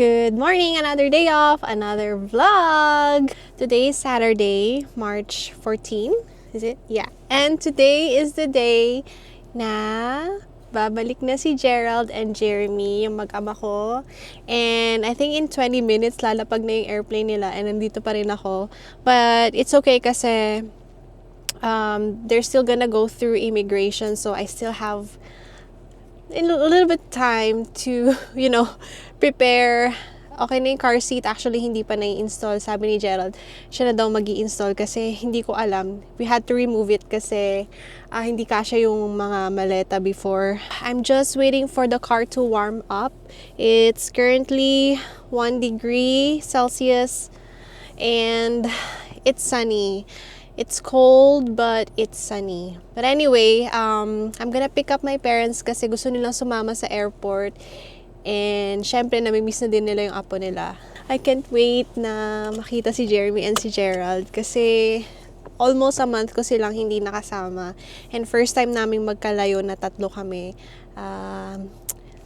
Good morning! Another day off, another vlog! Today is Saturday, March 14. Is it? Yeah. And today is the day na babalik na si Gerald and Jeremy, yung mag-ama ko. And I think in 20 minutes, lalapag na yung airplane nila and nandito pa rin ako. But it's okay kasi they're still gonna go through immigration, so I still have a little bit time to, prepare. Okay na yung car seat. Actually, hindi pa na-install. Sabi ni Gerald, siya na daw mag-i-install kasi hindi ko alam. We had to remove it kasi hindi kasya yung mga maleta before. I'm just waiting for the car to warm up. It's currently 1 degree Celsius and it's sunny. It's cold, but it's sunny. But anyway, I'm gonna pick up my parents kasi gusto nilang sumama sa airport. And syempre, namimiss na din nila yung apo nila. I can't wait na makita si Jeremy and si Gerald kasi almost a month ko silang hindi nakasama. And first time naming magkalayo na tatlo kami.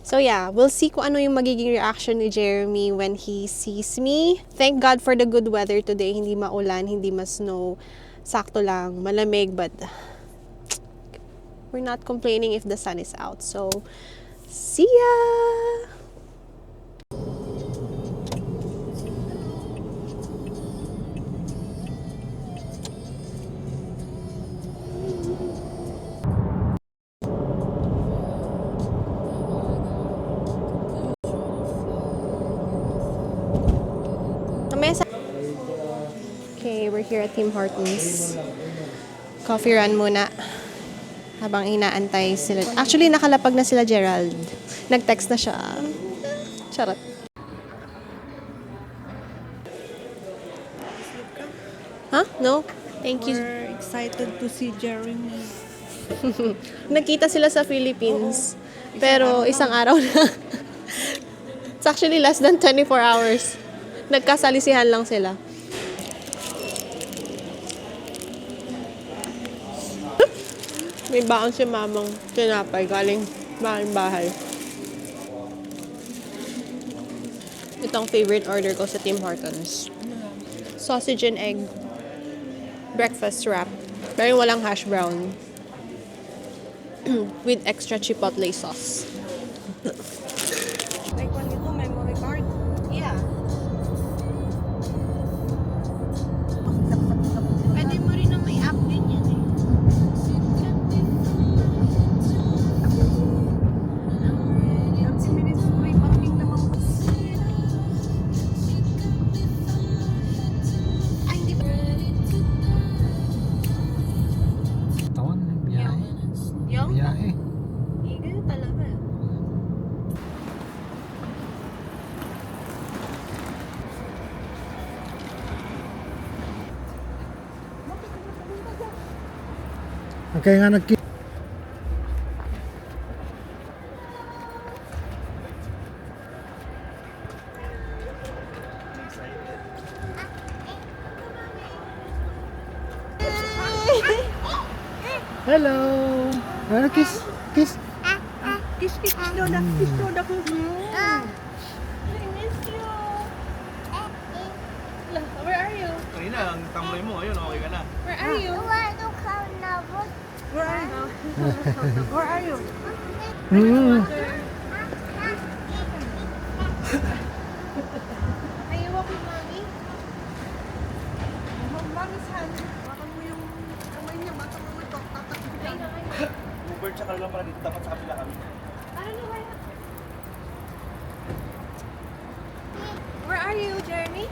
So yeah, we'll see kung ano yung magiging reaction ni Jeremy when he sees me. Thank God for the good weather today. Hindi maulan, hindi ma-snow. Sakto lang, malamig, but we're not complaining if the sun is out. So, see ya! Okay, we're here at Tim Hortons. Coffee run muna. Habang inaantay sila. Actually, nakalapag na sila, Gerald. Nag-text na siya. Charot. Huh? No? Thank you. We're excited to see Jeremy. Nagkita sila sa Philippines. Pero isang araw na. It's actually less than 24 hours. Nagkasalisihan lang sila. May baon si mamang tinapay galing bahay. Itong favorite order ko sa Tim Hortons. Sausage and egg. Breakfast wrap. Pero walang hash brown. With extra chipotle sauce. Like when you do memory card. Yeah. Pwede mo rin na may app din yan eh. 30 minutes free parking naman po. Ay, hindi ba? Tawan, biyahe. Yung? Biyahe. Eh, ganun talaga. Okay nga Hello! Ano, kiss? Kiss? Kiss daw na. Kiss daw na ko. I miss you. Where are you? Kanina, ang tambay mo. Ayun, okay ka na. Where are you? Where are you? Where are you? Are you walking, mommy? Mommy's hand. Baka mo yung kamay niya. Baka mo ito. Tatakit ka. Move tsaka lang pala dito. Dapat sa kapila kami. Where are you, Jeremy?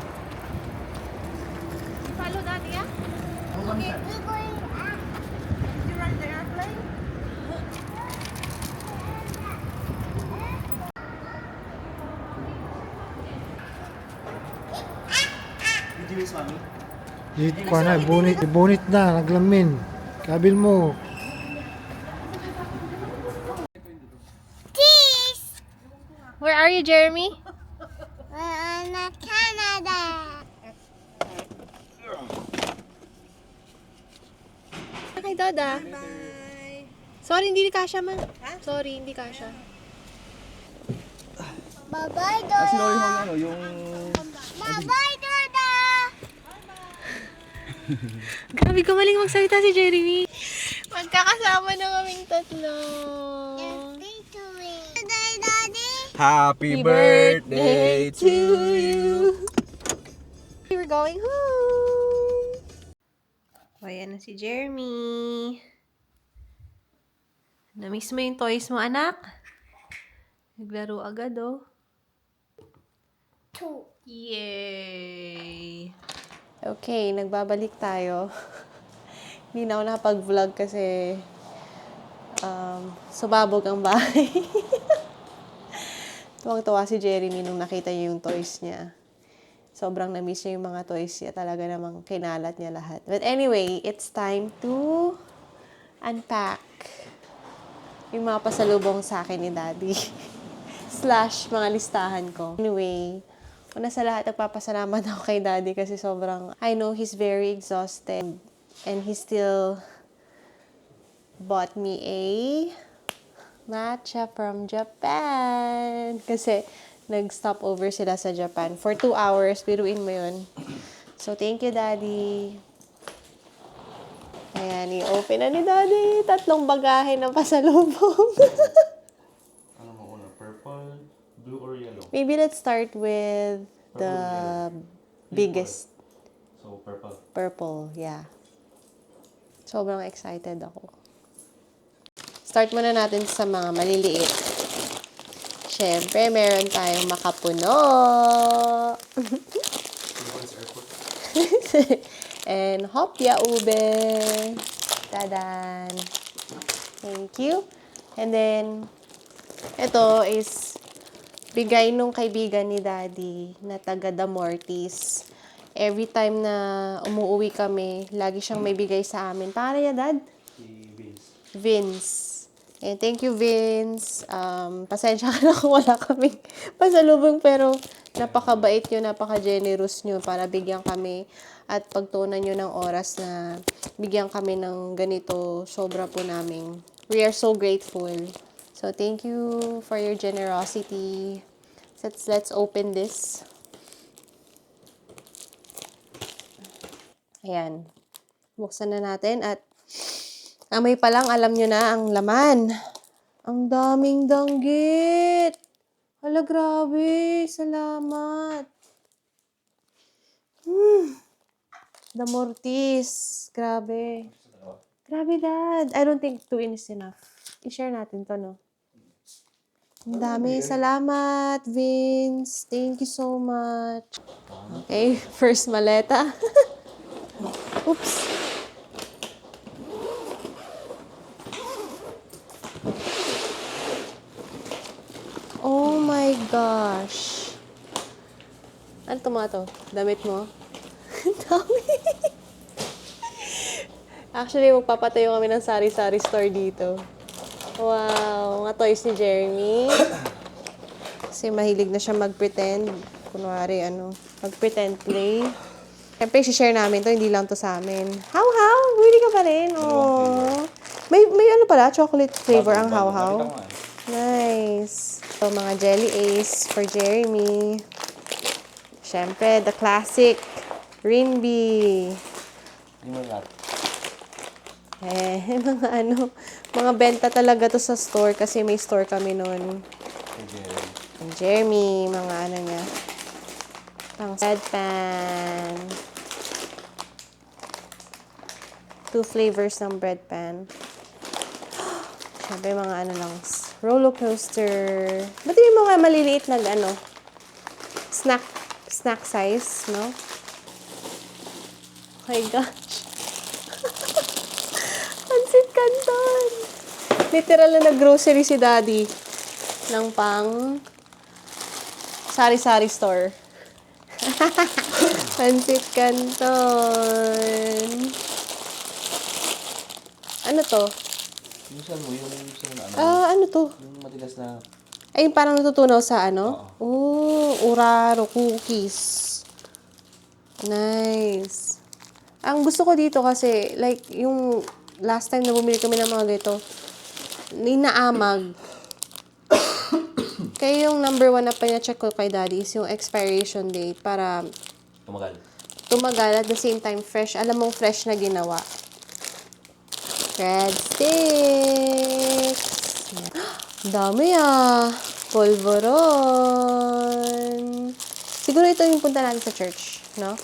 You follow Daddy, yeah? Okay. You ride the airplane? Did you miss mommy? Dito ko na, bonit na, naglamin. Kabil mo. Where are you, Jeremy? Canada. Kay Dada. Bye. Sorry, hindi kasha man. Sorry, hindi kasha. Bye-bye, Ah, si Doda. Lori Hall, ano, yung... Bye-bye, Doda. Grabe, gumaling magsalita si Jeremy. Magkakasama na kaming tatlo. Daddy. Happy birthday to you! We're going home. O, ayan na si Jeremy. Na-miss mo yung toys mo, anak? Naglaro agad, oh. 2. Yay! Okay, nagbabalik tayo. Hindi na ako nakapag-vlog kasi sumabog ang bahay. Tuwang-tuwa si Jeremy nung nakita niya yung toys niya. Sobrang na-miss niya yung mga toys niya. Talaga namang kinalat niya lahat. But anyway, it's time to unpack yung mga pasalubong sa akin ni Daddy. / mga listahan ko. Anyway, una sa lahat, nagpapasalamat ako kay Daddy kasi sobrang, I know he's very exhausted and he still bought me a matcha from Japan. Kasi nag-stop over sila sa Japan for 2 hours. Biruin mo yun. So, thank you, Daddy. Ayan, i-open na ni Daddy. 3 bagahe ng pasalubong. Ano mo una? Purple, blue, or yellow? Maybe let's start with the biggest So, purple. purple. Yeah. Sobrang excited ako. Start muna natin sa mga maliliit. Siyempre, meron tayong makapuno. And hopya ube. Tadan. Thank you. And then, ito is bigay nung kaibigan ni Daddy na taga Damortis. Every time na umuwi kami, lagi siyang may bigay sa amin. Para niya, Dad? Si Vince. Vince. And thank you, Vince. Pasensya ka na kung wala kaming pasalubong, pero napakabait nyo, napaka-generous nyo para bigyan kami at pagtuunan nyo ng oras na bigyan kami ng ganito. Sobra po namin. We are so grateful. So, thank you for your generosity. Let's open this. Ayan. Buksan na natin at amoy pa lang, alam nyo na ang laman. Ang daming danggit. Hala, grabe. Salamat. Damortis. Grabe. Grabe, Dad. I don't think 2 is enough. I-share natin to, no? Ang dami. Salamat, Vince. Thank you so much. Okay, first maleta. Oops. Oh my gosh. Ano to? Damit mo? Dami. Actually, magpapatayo kami ng sari-sari store dito. Wow, mga toys ni Jeremy. Kasi mahilig na siya mag-pretend. Kunwari, mag-pretend play. Siyempre, share namin to, hindi lang to sa amin. How? Huli ka pa rin. Oh. May ano pala, chocolate flavor ang how. Nice. So, mga Jelly Ace for Jeremy. Siyempre, the classic, Rinby. Hindi mo lahat. Mga benta talaga to sa store kasi may store kami noon. Kay Jerry. And Jeremy, mga niya. Pang bread pan. 2 flavors ng bread pan. Siyempre, mga lang. Roller coaster. Ba't yung mga maliliit na snack size, no? Oh my gosh. Pansit Canton. Literal na nag-grocery si Daddy ng pang sari-sari store. Pansit Canton. Ano to? Yung saan mo, yung Ano to? yung matigas na... Ay, parang natutunaw sa Uraro cookies. Nice. Ang gusto ko dito kasi, like, yung last time na bumili kami ng mga ganito, inaamag. Kaya yung number 1 na pina-check ko kay Daddy is yung expiration date para Tumagal. tumagal at the same time fresh. Alam mong fresh na ginawa. Bread sticks. Dami ah. Polvoron. Siguro ito yung punta natin sa church, no?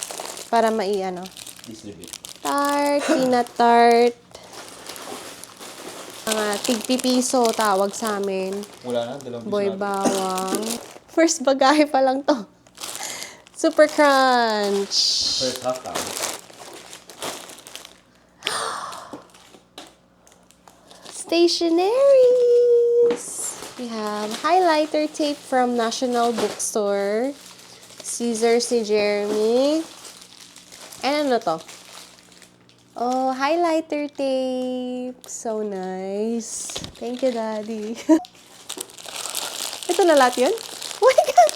Para mai-ano. Dislibit. Tart, peanut tart. Mga tigpipiso tawag sa amin. Wala na, dalawang Boy bawang. First bagahe pa lang to. Super crunch. First half tao. Stationaries. We have highlighter tape from National Bookstore. Scissors ni Jeremy. And ano to? Oh, highlighter tape. So nice. Thank you, Daddy. Ito na lahat yun? Oh my God!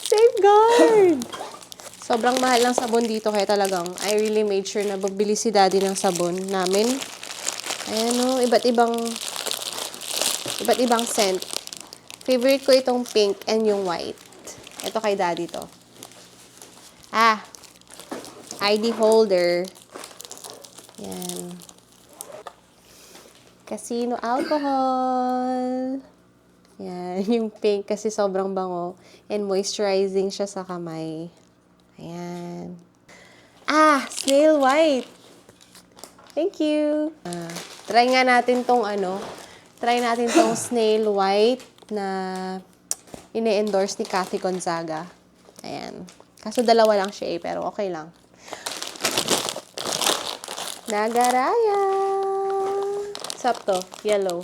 Safeguard! Sobrang mahal ng sabon dito kaya talagang I really made sure na magbili si Daddy ng sabon namin. Ayan o, iba't ibang scent. Favorite ko itong pink and yung white. Ito kay Daddy to. Ah, ID holder. Yan. Casino alcohol. Yan, yung pink kasi sobrang bango. And moisturizing siya sa kamay. Ayan. Ah, snail white. Thank you. Try nga natin tong try natin tong snail white na ini-endorse ni Kathy Gonzaga. Ayan. Kaso dalawa lang siya pero okay lang. Nagaraya. Sap to? Yellow.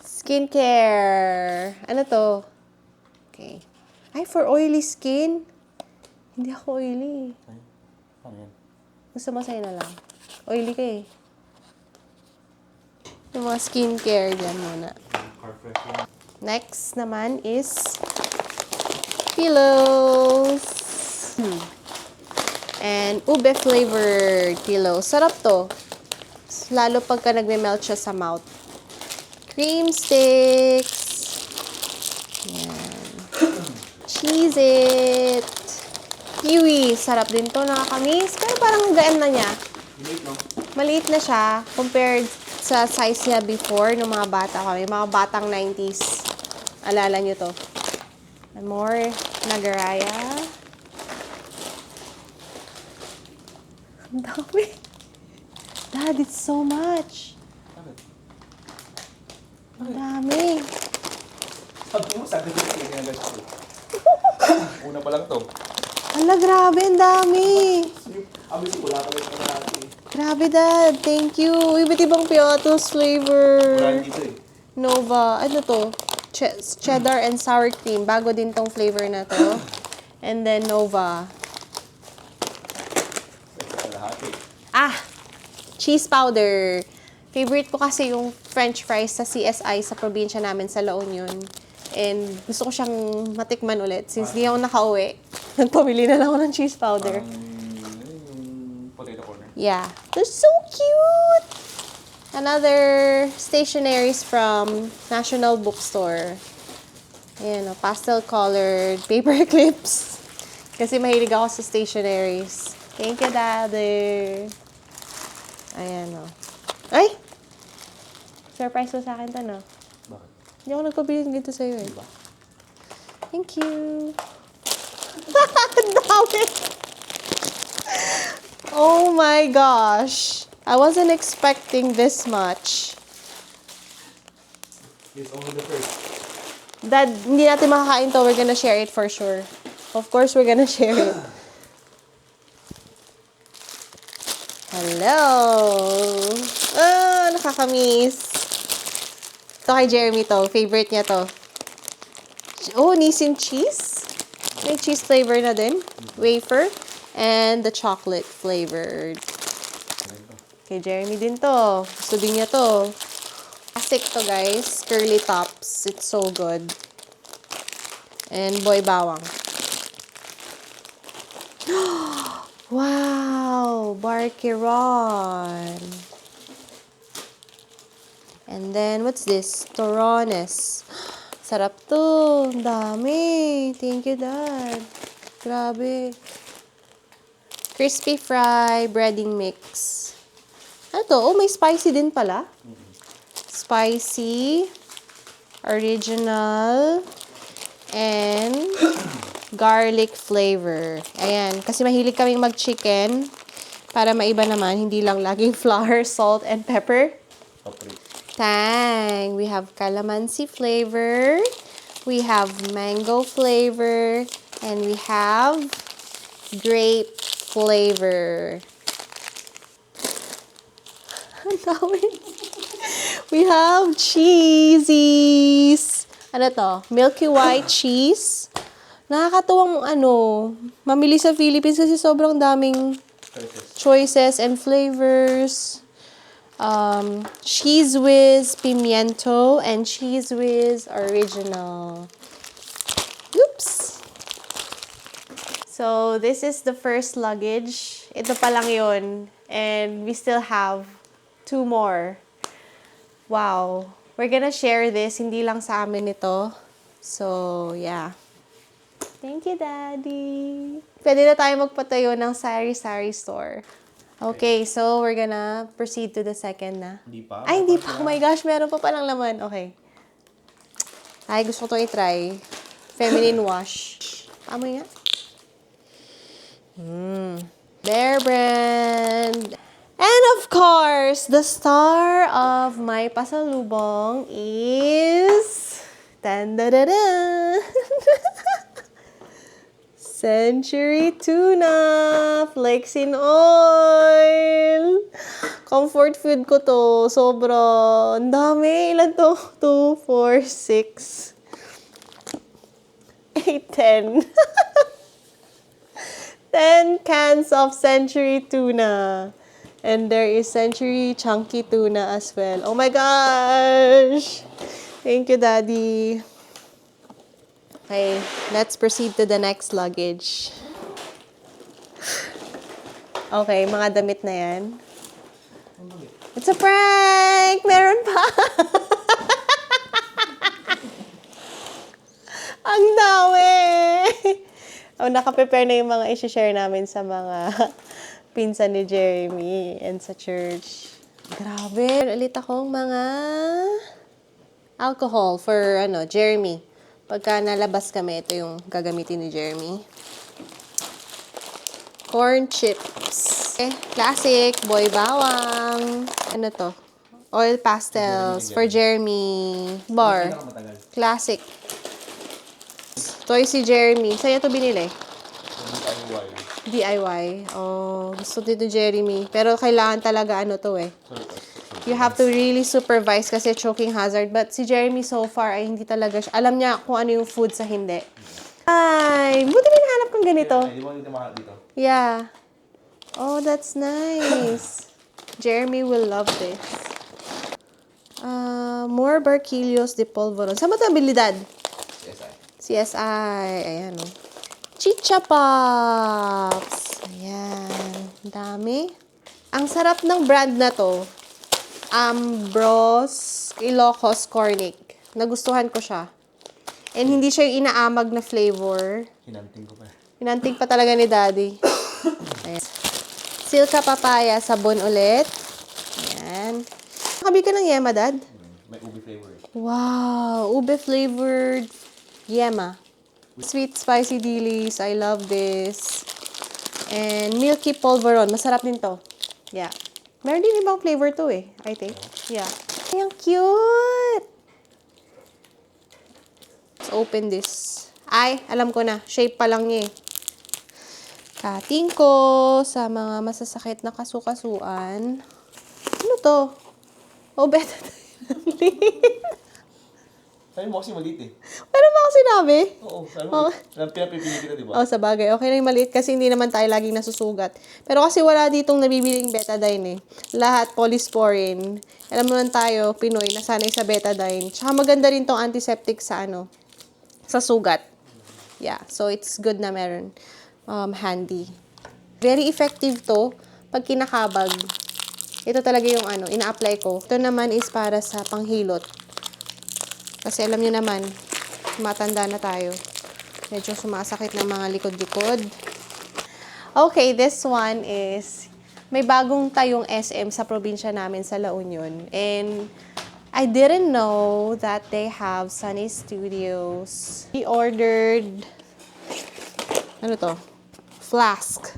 Skincare. Ano to? Okay. Ay, for oily skin. Hindi ako oily. Ano yan? Gusto mo sa'yo na lang. Oily ka eh. Yung mga skincare dyan muna. Car freshener. Next naman is pillows. And ube flavored pillows. Sarap to. Lalo pagka nagme-melt siya sa mouth. Cream sticks. Yan. Cheez-It. Kiwi. Sarap din to. Nakakamiss. Pero parang gaan na niya. Maliit na siya compared sa size niya before nung mga bata kami. Mga batang 90s. Alala niyo to. And more Nagaraya. Ang dami. Dad, it's so much. Ang dami. Sabi mo, sabi ko yung ginagawa ko. Una pa lang to. Hala, grabe. Ang dami. Abi ko, wala pa lang ito natin. Grabe, Dad. Thank you. Iba't ibang Piatos flavor. Wala dito eh. Nova. Ano to? Cheddar and sour cream. Bago din tong flavor na to. And then Nova. Ah! Cheese powder. Favorite ko kasi yung french fries sa CSI sa probinsya namin sa La Union. And gusto ko siyang matikman ulit. Since di ako nakauwi, nagpamili na lang ako ng cheese powder. Potato corner. Yeah. They're so cute! Another stationaries from National Bookstore. Ayan o, pastel-colored paper clips. Kasi mahilig ako sa stationaries. Thank you, Daddy. Ayan o. Ay! Surprise mo sa akin to, no? Bakit? Hindi ako nagpabili ng ganito sa'yo eh. Diba? Thank you. Ang dami! Oh my gosh. I wasn't expecting this much. It's only the first. Dad, hindi natin makakain to. We're gonna share it for sure. Of course, we're gonna share it. Hello! Ah, nakakamiss. Ito kay Jeremy to. Favorite niya to. Oh, Nissin cheese. May cheese flavor na din. Wafer. And the chocolate flavored. Kay Jeremy din to. Gusto din niya to. Classic to, guys. Curly tops. It's so good. And boy bawang. Wow! Barkeron. And then, what's this? Torones. Sarap to. Ang dami. Thank you, Dad. Grabe. Crispy fry breading mix. Ano to? Oh, may spicy din pala. Spicy, original, and garlic flavor. Ayan. Kasi mahilig kaming mag-chicken. Para maiba naman, hindi lang laging flour, salt, and pepper. Tang! We have calamansi flavor. We have mango flavor. And we have grape flavor. Ang dami. We have cheesies. Ano to? Milky white cheese. Nakakatuwang mamili sa Philippines kasi sobrang daming choices and flavors. Cheese whiz pimiento and cheese whiz original. Oops. So, this is the first luggage. Ito pa lang yun. And we still have 2 more. Wow. We're gonna share this. Hindi lang sa amin ito. So, yeah. Thank you, Daddy. Pwede na tayo magpatayo ng sari-sari store. Okay, so we're gonna proceed to the second na. Hindi pa? Ay, hindi pa. Oh my gosh, meron pa palang laman. Okay. Ay, gusto ko itong i-try. Feminine wash. Amoy nga. Bear Brand. And of course, the star of my pasalubong is... Tan-da-da-da! Century Tuna! Flakes in oil! Comfort food ko to. Sobra. Ang dami. Ilan to? 2, 4, 6, 8, 10. 10 cans of Century Tuna. And there is Century Chunky Tuna as well. Oh my gosh! Thank you, Daddy. Okay, let's proceed to the next luggage. Okay, mga damit na yan. It's a prank! Meron pa! Ang dami! Oh, nakaprepare na yung mga isi-share namin sa mga pinsan ni Jeremy and sa church. Grabe! Ulit akong mga alcohol for Jeremy. Pagka nalabas kami, ito yung gagamitin ni Jeremy. Corn chips. Classic, boy bawang. Ano to? Oil pastels for Jeremy. Bar. Classic. Toy si Jeremy. Sa'yo to binili? DIY. Oh, gusto dito Jeremy. Pero kailangan talaga You have to really supervise kasi choking hazard. But si Jeremy so far ay hindi talaga siya. Alam niya kung ano yung food sa hindi. Ay, buti may nahanap kang ganito. Hindi mo mahal dito. Yeah. Oh, that's nice. Jeremy will love this. More Barquillos de Polvoron. Saan mo ito abilidad? CSI. Ayan o. Chicha Pops. Ayan. Dami. Ang sarap ng brand na to. Ambros Ilocos Cornic. Nagustuhan ko siya. And hindi siya yung inaamag na flavor. Hinanting ko pa. Hinanting pa talaga ni Daddy. Ayan. Silka papaya, sabon ulit. Ayan. Nakabili ka ng yema, Dad? May ube flavor. Wow! Ube flavored yema. Sweet spicy dilis. I love this. And milky polvoron. Masarap din to. Yeah. Meron din ibang flavor to I think. Yeah. Ay, ang cute! Let's open this. Ay, alam ko na. Shape pa lang niya Cutting ko sa mga masasakit na kasukasuan. Ano to? Oh, better Sabi mo kasi maliit Pero ba ako sinabi? Oo, sabi mo. Pinapipili kita, di ba? Oh, sa bagay. Okay na yung maliit kasi hindi naman tayo laging nasusugat. Pero kasi wala ditong nabibiling betadine Lahat polysporine. Alam naman tayo, Pinoy, nasanay sa betadine. Tsaka maganda rin tong antiseptic sa sa sugat. Yeah, so it's good na meron. Handy. Very effective to pag kinakabag. Ito talaga yung ano, ina-apply ko. Ito naman is para sa panghilot. Kasi alam nyo naman, matanda na tayo. Medyo sumasakit ng mga likod-likod. Okay, this one is, may bagong tayong SM sa probinsya namin sa La Union. And I didn't know that they have Sunny Studios. We ordered, ano to? Flask.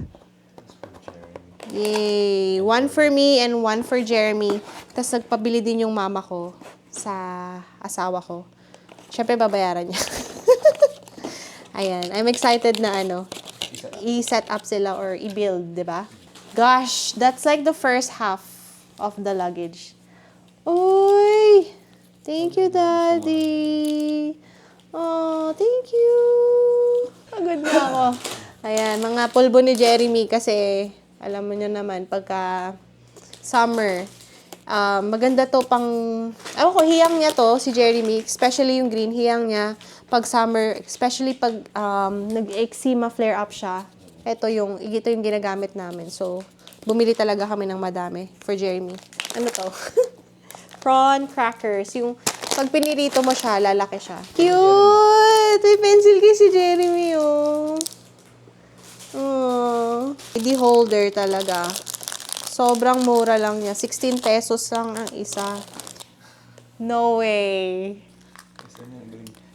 Yay! One for me and one for Jeremy. Tapos nagpabili din yung mama ko sa asawa ko. Siyempre, babayaran niya. Ayan. I'm excited na ano, i-set up sila or i-build, di ba? Gosh, that's like the first half of the luggage. Uy! Thank you, Daddy! Oh, thank you! Pagod na ako. Ayan, mga pulbo ni Jeremy kasi alam mo nyo naman, pagka summer, maganda to pang, ewan ko, hiyang niya to, si Jeremy, especially yung green, hiyang niya, pag summer, especially pag nag-eczema flare up siya, ito yung ginagamit namin. So, bumili talaga kami ng madami for Jeremy. Ano to? Prawn crackers. Yung, pag pinirito mo siya, lalaki siya. Cute! May pencil case si Jeremy, oh. Oh, ID holder talaga. Sobrang mura lang niya. 16 pesos lang ang isa. No way.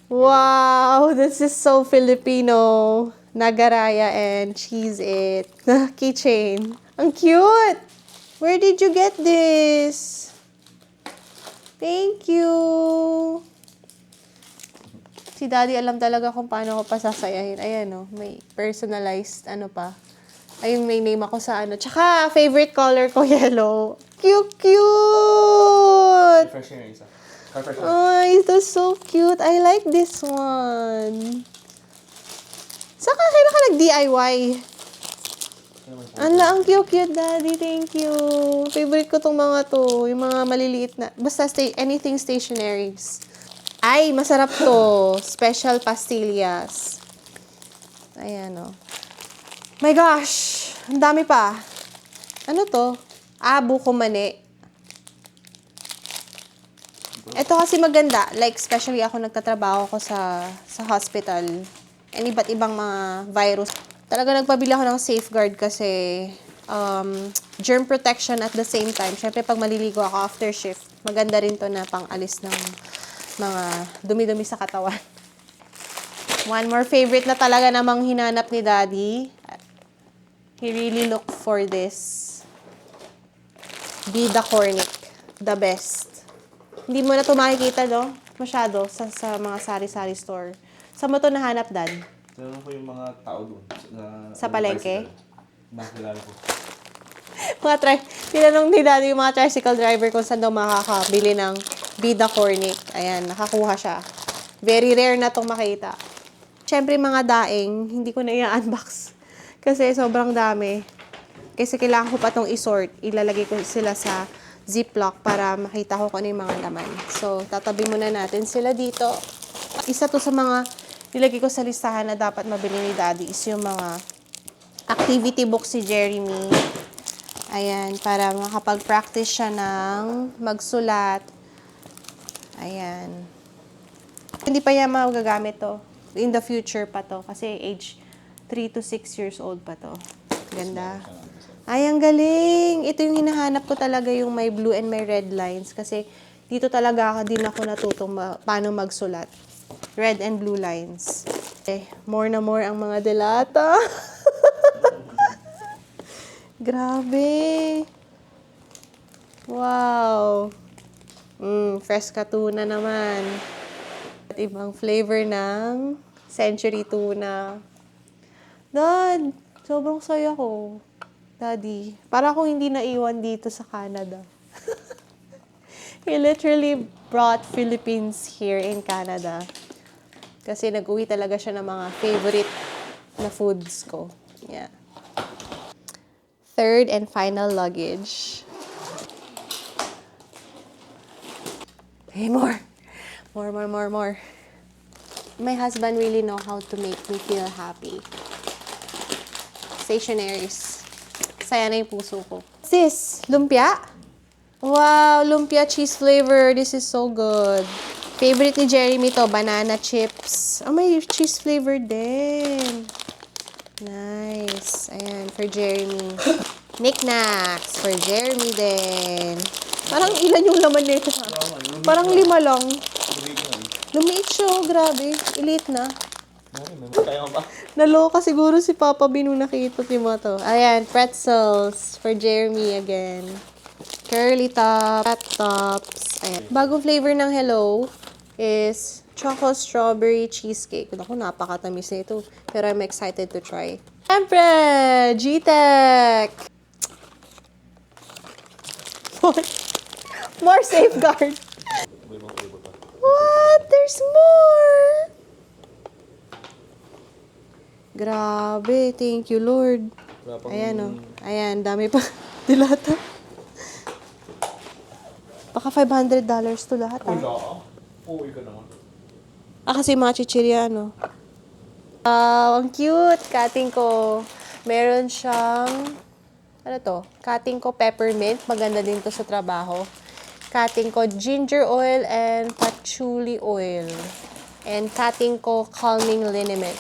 Wow, this is so Filipino. Nagaraya and cheese it. Keychain. Ang cute! Where did you get this? Thank you. Si Daddy alam talaga kung paano ko pasasayahin. Ayan, oh, may personalized, ano pa. Ayun, may name ako sa ano. Tsaka, favorite color ko, yellow. Cute! Refresh yung isa. Refresh Ay, ito so cute. I like this one. Saan ka nag-DIY? Ang cute, Daddy. Thank you. Favorite ko tong mga to. Yung mga maliliit na. Basta anything stationaries. Ay, masarap to. Special pastillas. Ayan, oh. My gosh! Ang dami pa. Ano to? Buko mani. Ito kasi maganda. Like, especially ako nagtatrabaho ko sa hospital. And iba't ibang mga virus. Talaga nagpabili ako ng safeguard kasi germ protection at the same time. Siyempre, pag maliligo ako after shift, maganda rin to na pang-alis ng mga dumi-dumi sa katawan. One more favorite na talaga namang hinanap ni Daddy. He really looked for this. Bida Cornic. The best. Hindi mo na ito makikita, no? Masyado sa mga sari-sari store. Saan mo ito nahanap, Dad? Tinanong ko yung mga tao doon. Sa palengke? Nakilala ko. Tinanong ni Daddy yung mga tricycle driver kung saan daw makakabili ng Bida Cornic. Ayan, nakakuha siya. Very rare na itong makita. Siyempre, mga daing, hindi ko na i-unbox. Kasi sobrang dami. Kasi kailangan ko pa itong isort. Ilalagay ko sila sa Ziploc para makita ko kung ano yung mga laman. So, tatabi muna natin sila dito. Isa to sa mga nilagay ko sa listahan na dapat mabili ni Daddy is yung mga activity book si Jeremy. Ayan, para makapag-practice siya ng magsulat. Ayan. Hindi pa niya magagamit to. In the future pa to. Kasi age 3 to 6 years old pa to. Ganda. Ay, ang galing. Ito yung hinahanap ko talaga, yung may blue and may red lines. Kasi dito talaga din ako natutong paano magsulat. Red and blue lines. More na more ang mga delata. Grabe. Wow. Fresca tuna naman. At ibang flavor ng century tuna. Dad, sobrang saya ko. Daddy, para akong hindi naiwan dito sa Canada. He literally brought Philippines here in Canada. Kasi nag-uwi talaga siya ng mga favorite na foods ko. Yeah. Third and final luggage. Hey, more. More. My husband really know how to make me feel happy. Stationaries. Saya na yung puso ko. Sis, lumpia? Wow, lumpia cheese flavor. This is so good. Favorite ni Jeremy to, banana chips. Oh, may cheese flavor din. Nice. Ayan, for Jeremy. Knickknacks for Jeremy din. Parang ilan yung laman nito? Parang 5 lang. Lumiit siya, oh, grabe. Elite na. Kaya ba? Naloka siguro si Papa B nung nakita mo to. Ayan, pretzels for Jeremy again. Curly top, fat tops. Ayan. Bagong flavor ng Hello is choco strawberry cheesecake. Naku, napakatamis na ito. Pero I'm excited to try. Siyempre, G-Tech! More safeguard. What? There's more! Grabe. Thank you, Lord. Ayan, oh. Ayan, dami pa. Dilata. Baka $500 to lahat, ah. Wala. Uuwi ka naman. Kasi mga chichirya, ano. Ang cute. Cutting ko. Meron siyang, ano to? Cutting ko peppermint. Maganda din to sa trabaho. Cutting ko ginger oil and patchouli oil. And cutting ko calming liniment.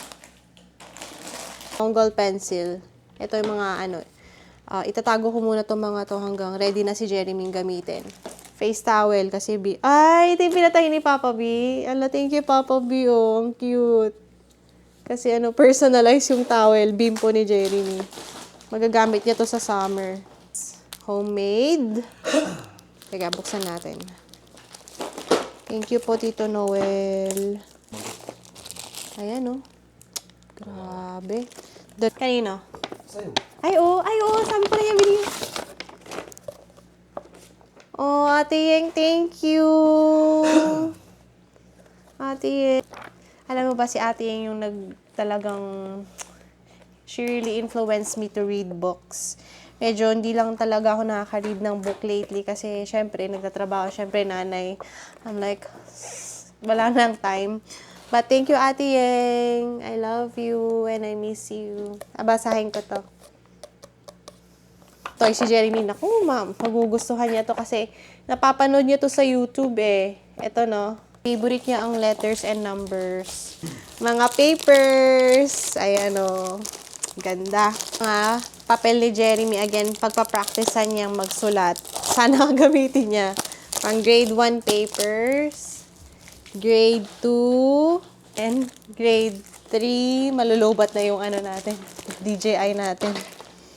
Mongol pencil. Ito yung mga ano. Itatago ko muna itong mga to hanggang ready na si Jeremy gamitin. Face towel kasi ay, ito yung pinatahin ni Papa B. Ala, thank you Papa B, oh. Ang cute. Kasi ano, personalize yung towel. Bimpo ni Jeremy. Magagamit niya to sa summer. Homemade. Teka, buksan natin. Thank you po, Tito Noel. Ayan, oh. Grabe. Kanino? Sa'yo. Ay, oh. Ay, oh. Sabi ko na yung video. Oh, Ate Yeng, thank you. Ate Yeng. Alam mo ba si Ate Yeng yung talagang she really influenced me to read books. Medyo hindi lang talaga ako nakaka-read ng book lately kasi syempre nagtatrabaho, syempre nanay. I'm like, wala nang time. But thank you, Ate Yeng. I love you and I miss you. Basahin ko to. Toy si Jeremy. Naku, ma'am. Magugustuhan niya to kasi napapanood niya to sa YouTube eh. Ito no. Favorite niya ang letters and numbers. Mga papers. Ayan o. Ganda. Mga papel ni Jeremy. Again, pagpapracticean niyang magsulat. Sana gamitin niya. Pang grade 1 papers. Grade 2. And grade 3. Malulobat na yung ano natin. DJI natin.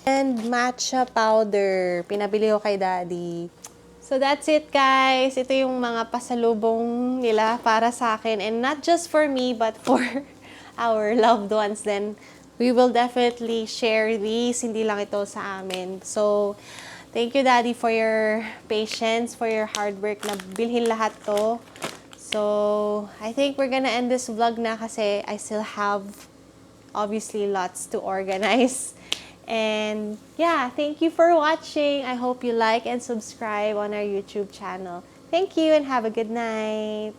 And matcha powder. Pinabili ko kay Daddy. So that's it, guys. Ito yung mga pasalubong nila para sa akin. And not just for me, but for our loved ones. Then, we will definitely share these. Hindi lang ito sa amin. So, thank you, Daddy, for your patience, for your hard work na bilhin lahat to. So, I think we're gonna end this vlog na kasi I still have, obviously, lots to organize. And yeah, thank you for watching. I hope you like and subscribe on our YouTube channel. Thank you and have a good night.